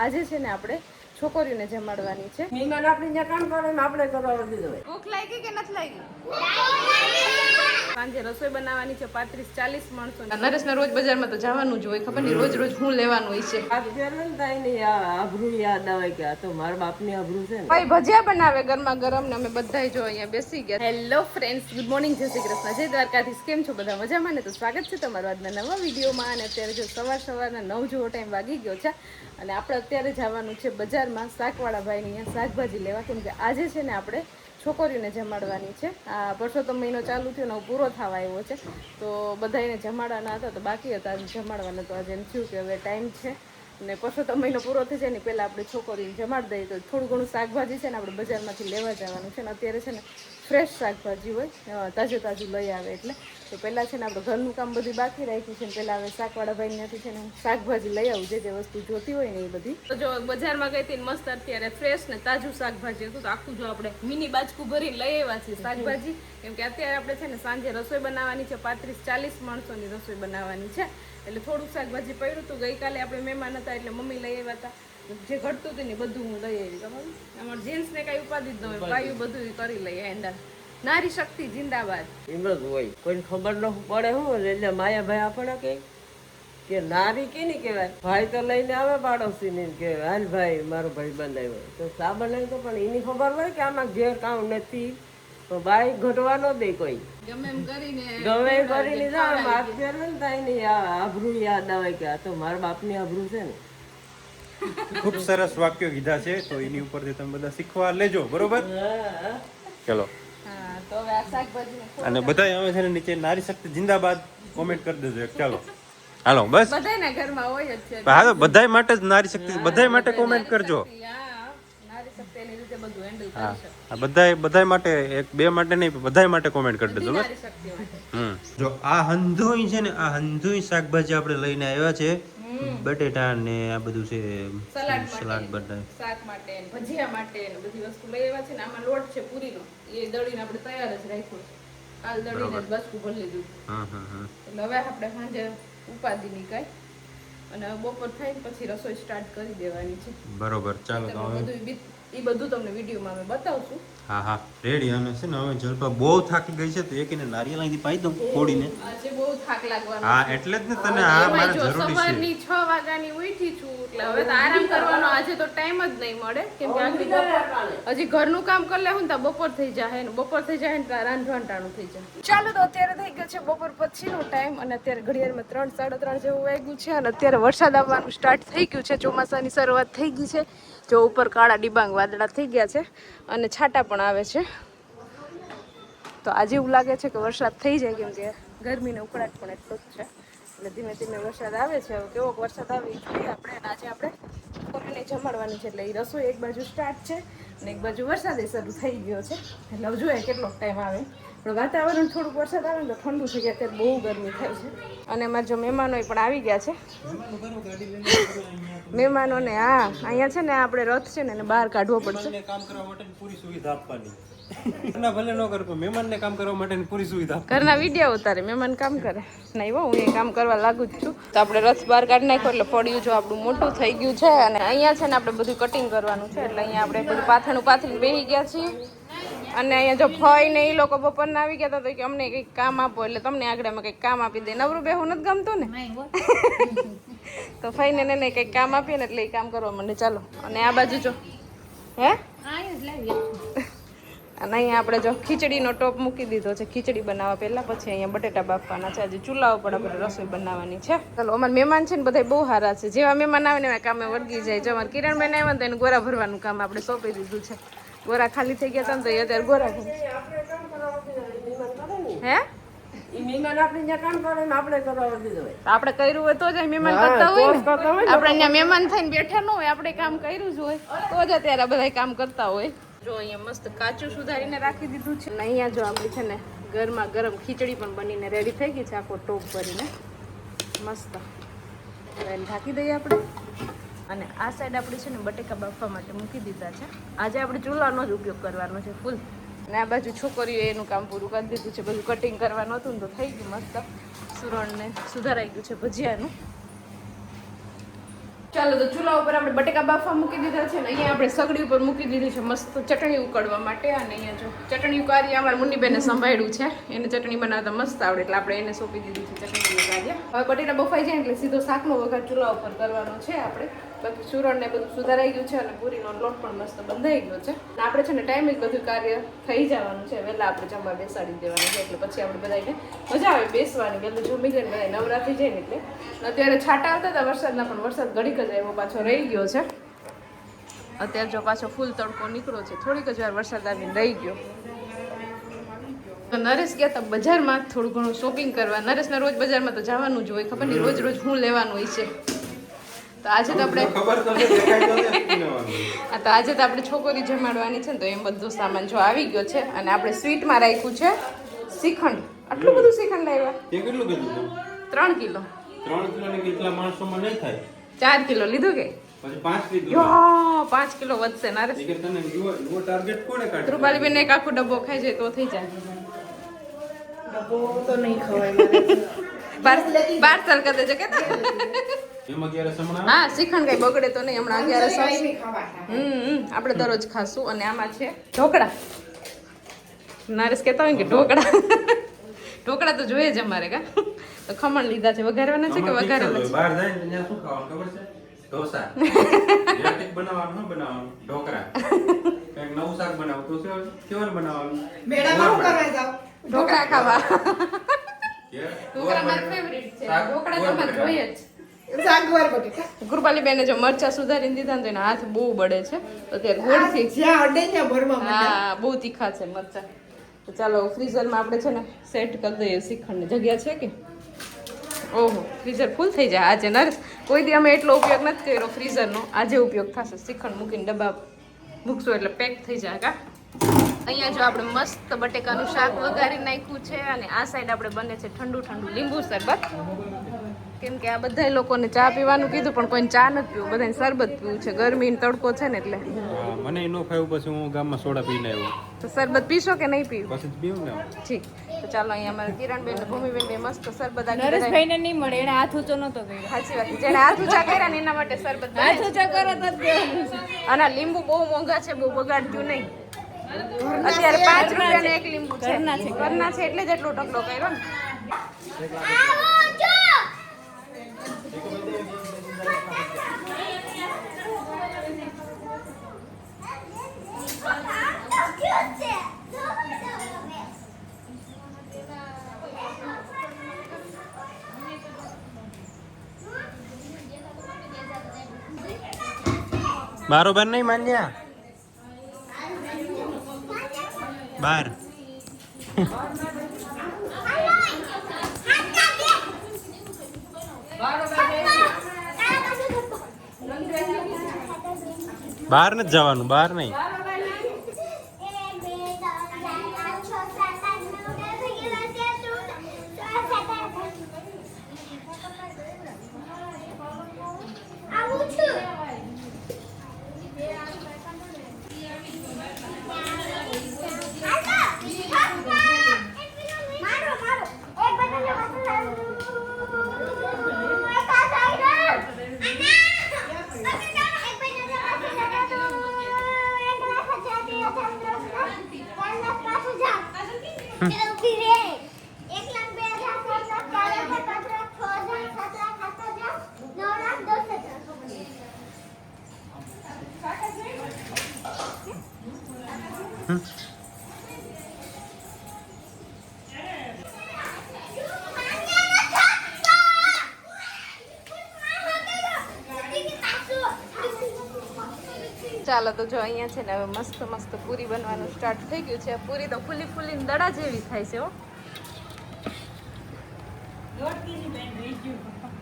આજે છે ને આપણે છોકરીઓને જમાડવાની છે. મહેમાન આપણે જ્યાં કામ કરે ને આપણે કરવા દીધો. ભૂખ લાગી કે નથી લાગી? સાંજે રસોઈ બનાવવાની છે 35-40 માણસો. નરેશને રોજ બજારમાં તો જવાનું જ હોય, ખબર નહીં રોજ રોજ હું લેવાનું હોય છે. અત્યારે ને થાય ને આબરૂ યાદ આવે કે આ તો મારા બાપની આબરૂ છે ને. ભાઈ ભજીયા બનાવે ગરમા ગરમ ને અમે બધાય જો અહીંયા બેસી ગયા. હેલો ફ્રેન્ડ્સ, ગુડ મોર્નિંગ, જય શ્રી કૃષ્ણ, જય દ્વારકાધીશ. કેમ છો બધા? મજામાં ને? તો સ્વાગત છે તમારું આજના નવા વિડીયોમાં. અને અત્યારે જો સવારના 9 જેવો ટાઈમ વાગી ગયો છે અને આપણે અત્યારે જવાનું છે બજારમાં શાકવાળા ભાઈની અહીંયા શાકભાજી લેવા, કેમ કે આજે છે ને આપણે છોકરીઓને જમાડવાની છે. આ પરસોત્તમ મહિનો ચાલુ થયો ને પૂરો થવા આવ્યો છે, તો બધાને જમાડવાના હતા તો બાકી હતા આજે જમાડવાના. તો આજે એમ થયું કે હવે ટાઈમ છે ને પરસોત્તમ મહિનો પૂરો થઈ જાય ને પહેલાં આપણે છોકરીને જમાડી દઈએ. તો થોડું ઘણું શાકભાજી છે ને આપણે બજારમાંથી લેવા જવાનું છે ને અત્યારે છે ને ફ્રેશ શાકભાજી હોય, તાજું લઈ આવે એટલે. તો પહેલાં છે ને આપણે ઘરનું કામ બધું બાકી રાખ્યું છે ને પહેલાં હવે શાકવાળા ભાઈ ત્યાંથી છે ને હું શાકભાજી લઈ આવું, જે વસ્તુ જોતી હોય ને એ બધી. તો જો બજારમાં ગઈ હતી મસ્ત અત્યારે ફ્રેશ ને તાજું શાકભાજી હતું, તો આખું જો આપણે મિની બાજકું ભરીને લઈ આવ્યા છીએ શાકભાજી, કેમ કે અત્યારે આપણે છે ને સાંજે રસોઈ બનાવવાની છે. 35-40 માણસોની રસોઈ બનાવવાની છે એટલે થોડુંક શાકભાજી પડ્યું હતું. ગઈકાલે આપણે મહેમાન હતા એટલે મમ્મી લઈ આવ્યા હતા, જે ઘટતું હતું ને બધું હું લઈ આવી. તમારું અમારા જેન્ટ્સને કાંઈ ઉપાધિ જ ન હોય, ભાઈઓ બધું કરી લઈએ. એન્ડા નારી શક્તિ જિંદાબાદ. એમ જ હોય, કોઈને ખબર ન પડે હું એટલે માયાભાઈ આપણે કે નારી કેની કહેવાય. ભાઈ તો લઈને આવે પાડોશી કે હાલ ભાઈ મારો ભાઈ બંધાયો તો સા બનાવી તો, પણ એની ખબર હોય કે આમાં ઘેર કામ નથી તો ભાઈ ઘટવાનો દે કોઈ ગમે એમ કરીને થાય ને આબરૂ યાદ આવે કે આ તો મારા બાપની આબરૂ છે ને. ખૂબ સરસ વાક્યો કીધા છે, તો એની ઉપરથી તમે બધા શીખવા લેજો, બરોબર? ચલો. અને બધા આવે છે ને નીચે નારી શક્તિ જિંદાબાદ કોમેન્ટ કરી દેજો એક. ચાલો હાલો બસ, બધાના ઘરમાં હોય જ છે. હા, બધાય માટે જ નારી શક્તિ, બધાય માટે કોમેન્ટ કરજો. હા, બધાય માટે, એક બે માટે નહીં, બધાય માટે કોમેન્ટ કરી દેજો બસ. જો આ હંધોઈ છે ને, આ હંધોઈ શાકભાજી આપણે લઈને આવ્યા છે. બટેટા ને આ બધું છે, સલાડ બધા શાક માટે, ભજીયા માટે બધી વસ્તુ લઈ આવ્યા છે ને. આમાં લોટ છે પૂરીનો, એ દળીને આપણે તૈયાર જ રાખ્યો છે. કાલ દળીને બસકું ભરી લીધું. એટલે હવે આપણે સાંજે ઉપાધિ ની કાંઈ, અને બપોર થાય પછી રસોઈ સ્ટાર્ટ કરી દેવાની છે. બરોબર, ચાલો તો હવે એ બધું તમને વિડીયોમાં અમે બતાવશું. હા રેડી. અને છે ને હવે જલપા બહુ થાકી ગઈ છે તો એકને નારિયેળ અહીંથી પાઈ દઉં ફોડીને. આજે બહુ થાક લાગવાનો. હા એટલે જ ને તને આ મારે જરૂરી છે. સવારની 6 વાગ્યાની ઉઠી છું એટલે હવે તો આરામ કરવાનો આજે તો ટાઈમ જ નહીં મળે, કેમ કે આખી બપોર હજી ઘરનું કામ કરી લેવું ને તો બપોર થઈ જાય ને, બપોર થઈ જાય ને તો રાંધવાનું ટાણું થઈ જાય. ચાલો તો અત્યારે થઈ ગયો છે બપોર પછીનો ટાઈમ અને અત્યારે ઘડિયાળમાં 3-3:30 જેવું વાગ્યું છે અને અત્યારે વરસાદ આવવાનું સ્ટાર્ટ થઈ ગયું છે. ચોમાસાની શરૂઆત થઈ ગઈ છે. જો ઉપર કાળા ડિબાંગ વાદળા થઈ ગયા છે અને છાંટા પણ આવે છે. તો આજે એવું લાગે છે કે વરસાદ થઈ જાય, કેમ કે ગરમીનો ઉકળાટ પણ એટલો જ છે. એટલે ધીમે ધીમે વરસાદ આવે છે. હવે કેવો વરસાદ આવે એ જોઈએ આપણે. આજે આપણે છોકરીને જમાડવાની છે એટલે એ રસોઈ એક બાજુ સ્ટાર્ટ છે અને એક બાજુ વરસાદ શરૂ થઈ ગયો છે. એટલે હવે જોઈએ કેટલો ટાઈમ આવે. પણ વાતાવરણ થોડુંક વરસાદ આવે ને તો ઠંડુ થઈ જાય, અત્યારે બહુ ગરમી થાય છે. અને અમારા જો મહેમાનો પણ આવી ગયા છે. મહેમાનોને હા અહીંયા છે ને આપણે રથ છે ને એને બહાર કાઢવો પડશે. કામ કરવા માટેની પૂરી સુવિધા આપવાની. ના ભલે ન કરે, પણ મહેમાનને કામ કરવા માટેની પૂરી સુવિધા. ઘરના વિડીયો ઉતારે, મહેમાન કામ કરે નહીં. હું એ કામ કરવા લાગુ જ છું. તો આપણે રથ બહાર કાઢી નાખ્યો એટલે ફળિયું જો આપણું મોટું થઈ ગયું છે. અને અહીંયા છે ને આપણે બધું કટિંગ કરવાનું છે એટલે અહીંયા આપણે બધું પાથરીને બેસી ગયા છીએ. અને અહીંયા જો ફઈ ને એ લોકો બપોરના આવી ગયા હતા તો કે અમને કંઈક કામ આપો, એટલે તમને આગળમાં કંઈક કામ આપી દે. નવરું બેહું નથી ગમતું ને તો ફઈને ને કંઈક કામ આપીએ ને એટલે એ કામ કરવા માંડે. ચાલો. અને આ બાજુ જો અને અહીંયા આપણે જો ખીચડીનો ટોપ મૂકી દીધો છે ખીચડી બનાવવા પહેલાં, પછી અહીંયા બટેટા બાફવાના છે. આજે ચૂલા ઉપર આપણે રસોઈ બનાવવાની છે. ચાલો. અમારા મહેમાન છે ને બધા બહુ સારા છે. જેવા મહેમાન આવે ને એવા કામે વળગી જાય. જો અમારે કિરણબેન આવ્યા ને તો એને ગોરા ભરવાનું કામ આપણે સોંપી દીધું છે. ગોરા ખાલી થઈ ગયા હતા ને તો એ અત્યારે ગોરા હે મહેમાન આપણે જ્યાં કામ કરે ને આપણે કરવા દીધો હોય. આપણે કર્યું હોય તો જ મહેમાન કરતા હોય ને. આપણે અહીંયા મહેમાન થઈને બેઠા ન હોય, આપણે કામ કર્યું જ હોય તો જ અત્યારે બધા કામ કરતા હોય. જો અહીંયા મસ્ત કાચું સુધારીને રાખી દીધું છે. અને અહીંયા જો આપણી છે ને ગરમા ગરમ ખીચડી પણ બનીને રેડી થઈ ગઈ છે, આખો ટોપ ભરીને મસ્ત. એને ઢાંકી દઈએ આપણે. અને આ સાઈડ આપણે છે ને બટેકા બાફવા માટે મૂકી દીધા છે. આજે આપણે ચૂલાનો જ ઉપયોગ કરવાનો છે ફૂલ. અને આ બાજુ છોકરીઓ એનું કામ પૂરું કરી દીધું છે. બધું કટિંગ કરવાનું હતું ને તો થઈ ગયું મસ્ત. સુરણને સુધારાઈ ગયું છે ભજીયાનું. ચાલો તો ચૂલા ઉપર આપણે બટેકા બાફવા મૂકી દીધા છે ને અહીંયા આપણે સગડી ઉપર મૂકી દીધી છે મસ્ત ચટણી ઉકળવા માટે. અને અહીંયા જો ચટણી ઉકાળી અમારા મુન્નીબેને સંભાળ્યું છે, એને ચટણી બનાવતા મસ્ત આવડે એટલે આપણે એને સોંપી દીધી છે ચટણી ઉકાળ્યા. હવે બટેટા બફાઈ જાય એટલે સીધો શાકનો વઘાર ચૂલા ઉપર કરવાનો છે આપણે. બાકી ચૂરણ ને બધું સુધારાઈ ગયું છે અને પૂરીનો લોટ પણ મસ્ત બંધાઈ ગયો છે. અને આપણે છે ને ટાઈમે જ બધું કાર્ય થઈ જવાનું છે. વહેલા આપણે જમવા બેસાડી દેવાનું છે એટલે પછી આપણે બધાને મજા આવે બેસવાની. વહેલું જમી જાય ને બધા નવરા થઈ જાય ને એટલે. અત્યારે છાંટા આવતા હતા વરસાદના, પણ વરસાદ ઘડીક જ આવ્યો પાછો રહી ગયો છે. અત્યારે જો પાછો ફૂલ તડકો નીકળ્યો છે, થોડીક જ વાર વરસાદ આવીને રહી ગયો. નરેશ ગયા હતા બજારમાં થોડું ઘણું શોપિંગ કરવા. નરેશને રોજ બજારમાં તો જવાનું જ હોય, ખબર નહીં રોજ રોજ શું લેવાનું હોય છે. તો આજે તો આપણે આજે તો આપણે છોકરી જમાડવાની છે ને, તો એમ બધો સામાન જો આવી ગયો છે. અને આપણે સ્વીટમાં રાખ્યું છે શ્રીખંડ. આટલું બધું શ્રીખંડ લાવ્યા? કેટલું કીધું? 3 કિલો. 3 કિલો ને કેટલા માણસોમાં નહીં થાય? 4 કિલો લીધું કે પછી 5 લીધું. 5 કિલો વધશે નારે. તને ટાર્ગેટ કોણે કાઢ્યું? ધ્રુવાલી બેન એક આખો ડબ્બો ખાઈ જાય તો થઈ જાય. ડબ્બો તો નહીં ખવાય. પાર્સલ કરી દેજો કે એમાં 11 હમણાં? હા, શ્રીખંડ કઈ બગડે તો નહીં. હમણાં 11 ખાવાના. આપણે દરરોજ ખાશું. અને આમાં છે ઢોકળા. નારેશ કહેતા હોય કે ઢોકળા ઢોકળા તો જોઈએ જ અમારે કા. તો ખમણ લીધા છે. વઘારવાના છે કે વઘારેલા છે? બહાર જાય ને ત્યાં શું ખાવાનું ખબર છે? ઢોસા. જેટિક બનાવવાનું ન બનાવવાનું, ઢોકળા. કંઈક નવું શાક બનાવ તો કેવું બનાવવાનું? મેળામાં શું કરવા જાવ? ઢોકળા ખાવા. કે ઢોકળા મારા ફેવરિટ છે. ઢોકળા તો અમારે જોઈએ જ. શાકવાર બટેકા. કૃપાલી બેને જો મરચા સુધારીને દીધા ને તો એના હાથ બહુ બળે છે. તો ત્યારે ગોળથી જ્યાં અડે ત્યાં ભરવા માંડે. હા, બહુ તીખા છે મરચા. તો ચાલો ફ્રીઝરમાં આપણે છે ને સેટ કરી દઈએ. શ્રીખંડની જગ્યા છે કે? ઓહો, ફ્રીઝર ફૂલ થઈ જાય આજે. નરેશ કોઈ દી અમે એટલો ઉપયોગ નથી કર્યો ફ્રીઝરનો, આજે ઉપયોગ થશે. શ્રીખંડ મૂકીને ડબ્બા મૂકશું એટલે પેક થઈ જાય કા. અહીંયા જો આપણે મસ્ત બટેકાનું શાક વઘારી નાખ્યું છે. અને આ સાઈડ આપણે બને છે ઠંડુ ઠંડુ લીંબુ શરબત. કેમ કે આ બધા લોકોને ચા પીવાનું કીધું પણ કોઈને ચા નથી પીવું, બધાને શરબત પીવું છે. ગરમી તડકો છે ને એટલે. મને નો ખાયું પછી હું ગામમાં સોડા પીને આવ્યો. તો શરબત પીશો કે નહીં પીવું? પછી જ પીવું ને. ઠીક. તો ચાલો અહીંયા અમારે કિરણબેન ને ભૂમિબેન બે મસ્ત શરબત નરેશભાઈને નહીં મળે, એને હાથ ઊંચો નતો કર્યો. સાચી વાત. જેને હાથ ઊંચા કર્યા ને એના માટે શરબત બને હાથ છે. ઊંચા કરો તો જ દેવાનું છે. અને આ લીંબુ બહુ મોંઘા છે, બહુ બગાડતું નહીં. અત્યારે 5 રૂપિયાનું એક લીંબુ છે. ઘરના છે એટલે જ એટલો ઢગલો કર્યો ને. મારો બેન નહીં માન્યા બાર. બહાર નથી જવાનું, બહાર નહીં. ચાલો તો જો અહીંયા છે ને હવે મસ્ત મસ્ત પૂરી બનવાનું સ્ટાર્ટ થઈ ગયું છે. પૂરી તો ફૂલી ફૂલીને દડા જેવી થાય છે. હો,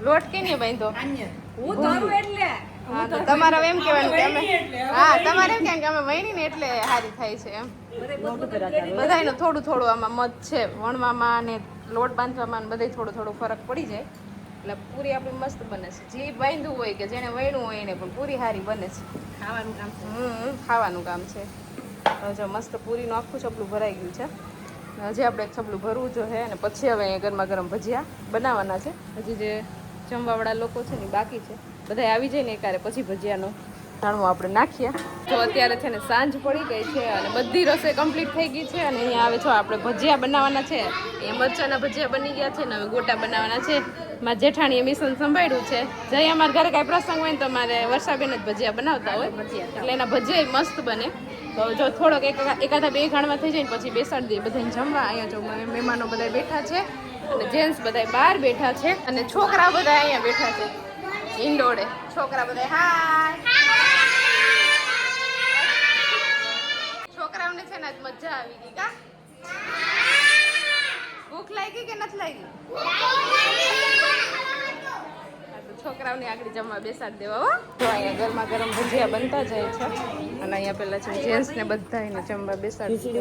લોટ કે નહીં બાંધો? હું ધરું એટલે હા, તો તમારે એમ કહેવાનું કે અમે હા તમારે એમ કહેવાનું કે અમે વણી ને એટલે સારી થાય છે એમ. બધાયનો થોડું થોડું આમાં મત છે. વણવામાં અને લોટ બાંધવામાં ને બધાય થોડો થોડો ફરક પડી જાય. એટલે પૂરી આપણી મસ્ત બને છે. જે બાંધવું હોય કે જેને વણ્યું હોય એને પણ પૂરી સારી બને છે. ખાવાનું કામ છે. ખાવાનું કામ છે. હવે જો મસ્ત પૂરીનું આખું ચપલું ભરાઈ ગયું છે. હજી આપણે એક ચપલું ભરવું જોઈએ અને પછી હવે અહીંયા ગરમા ગરમ ભજીયા બનાવવાના છે. હજી જે જમવાવાળા લોકો છે ને બાકી છે. બધા આવી જાય ને એકારે પછી ભજીયાનું જાણવું આપણે નાખીએ. તો અત્યારે છે ને સાંજ પડી ગઈ છે અને બધી રસોઈ કમ્પ્લીટ થઈ ગઈ છે અને અહીંયા આવે છો આપણે ભજીયા બનાવવાના છે. એ મરચાના ભજીયા બની ગયા છે ને હવે ગોટા બનાવવાના છે. મારા જેઠાણીએ મિશન સંભાળ્યું છે. જઈ અમારા ઘરે કાંઈ પ્રસંગ હોય ને તો મારે વર્ષાબેન જ ભજીયા બનાવતા હોય એટલે એના ભજીયા મસ્ત બને. તો જો થોડોક એકાદા બે ઘાણમાં થઈ જાય ને પછી બેસાડી દઈએ બધાને જમવા. અહીંયા જો મહેમાનો બધા બેઠા છે અને જેન્ટ્સ બધા બહાર બેઠા છે અને છોકરા બધા અહીંયા બેઠા છે ઈંડોળે. છોકરા બધા હાય. છોકરાઓને છે ને આજ મજા આવી ગઈ કા? ભૂખ લાગી કે નથી લાગી? છોકરાઓને આગળ જમવા બેસાડી દેવા હો. તો અહીંયા ગરમા ગરમ ભજીયા બનતા જાય છે અને અહીંયા પેલા છે જેન્ટ્સ ને બધા એને જમવા બેસાડી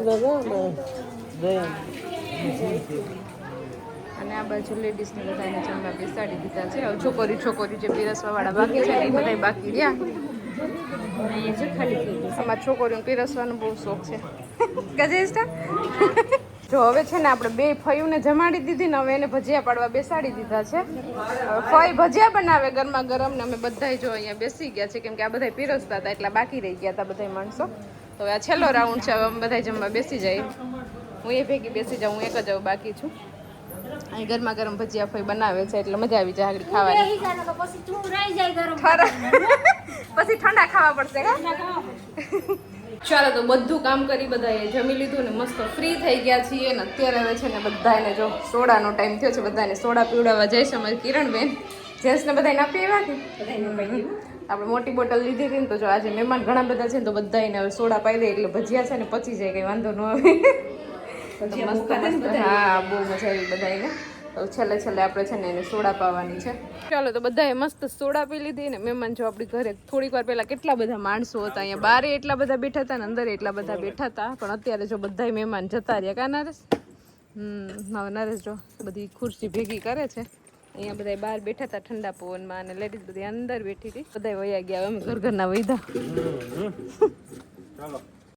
અને આ બાજુ લેડીઝ ને બધાને જમવા બેસાડી દીધા છે. હવે છોકરી જે પીરસવા વાળા બાકી છે ને એ બધા બાકી રહ્યા. અમારા છોકરીઓને પીરસવાનો બહુ શોખ છે. ગજેસ્ટા જો હવે છે ને આપણે બે ફઈઓને જમાડી દીધી ને હવે એને ભજીયા પાડવા બેસાડી દીધા છે. ફઈ ભજીયા બનાવે ગરમા ગરમ ને અમે બધાય જો અહીંયા બેસી ગયા છે કેમ કે આ બધા પીરસતા હતા એટલા બાકી રહી ગયા હતા બધા માણસો. તો હવે આ છેલ્લો રાઉન્ડ છે. હવે અમે બધા જમવા બેસી જાય. હું એ ભેગી બેસી જાઉં. હું એક જ બાકી છું. અહીં ગરમા ગરમ ભજીયા ફઈ બનાવે છે એટલે મજા આવી જાય આગળ ખાવાની. પછી ઠંડા ખાવા પડશે કા? ચાલો તો બધું કામ કરી બધાએ જમી લીધું ને મસ્ત ફ્રી થઈ ગયા છીએ ને અત્યારે હવે છે ને બધાને જો સોડાનો ટાઈમ થયો છે. બધાને સોડા પીવડાવવા જાય છે અમારી કિરણબેન. જેન્ટ્સને બધાને આપી આવ્યા કે આપણે મોટી બોટલ લીધી હતી ને તો જો આજે મહેમાન ઘણા બધા છે ને તો બધાને હવે સોડા પાઈ દે એટલે ભજીયા છે ને પચી જાય કંઈ વાંધો ન આવે. મસ્ત હા બહુ મજા આવી બધાને. તો છેલ્લે આપણે છે ને એને સોડા પાવાની છે. ચાલો તો બધાએ મસ્ત સોડા પી લીધી ને મહેમાન જો આપણી ઘરે થોડીક વાર પહેલા કેટલા બધા માણસો હતા. અહીંયા બારે એટલા બધા બેઠા હતા ને અંદર એટલા બધા બેઠા હતા પણ અત્યારે જો બધા મહેમાન જતા રહ્યા કા નરેશ? હવે નરેશ જો બધી ખુરશી ભેગી કરે છે. અહીંયા બધા બહાર બેઠા હતા ઠંડા પવનમાં અને લેડીઝ બધી અંદર બેઠી હતી. બધા વયા ગયા. અમે ઘરના વૈધા. ચાલો